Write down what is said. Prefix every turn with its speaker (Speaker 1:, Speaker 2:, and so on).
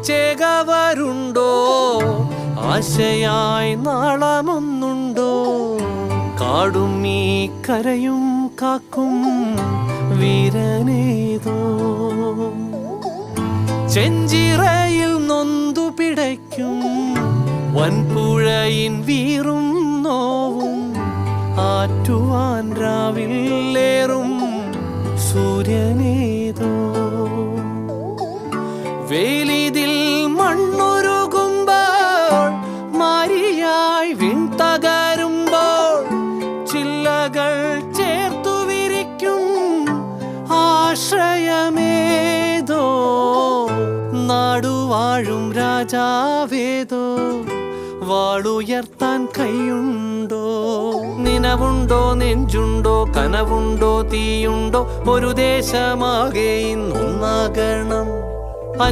Speaker 1: ചേകവരുണ്ടോ ആശയായി നാളമൊന്നുണ്ടോ കാടും ഈ കരയും കാക്കും വീരനേതോ ചെഞ്ചിറയിൽ നൊന്തു പിടയ്ക്കും വൻപുഴയിൻ വീറും നോവും ആറ്റുവാൻ രാവിലേറും സൂര്യനേതോ വേലിതിൽ മണ്ണുരുകുമ്പോൾ മാരിയായി വിൺതകരുമ്പോൾ ചില്ലകൾ ചേർത്തു വിരിക്കും ആശ്രയമേതോ നാടുവാഴും രാജാവേതോ വാളുയർത്താൻ കൈയുണ്ടോ നിനവുണ്ടോ നെഞ്ചുണ്ടോ കനവുണ്ടോ തീയുണ്ടോ ഒരു ദേശമാകെ ഇന്നൊന്നാകണം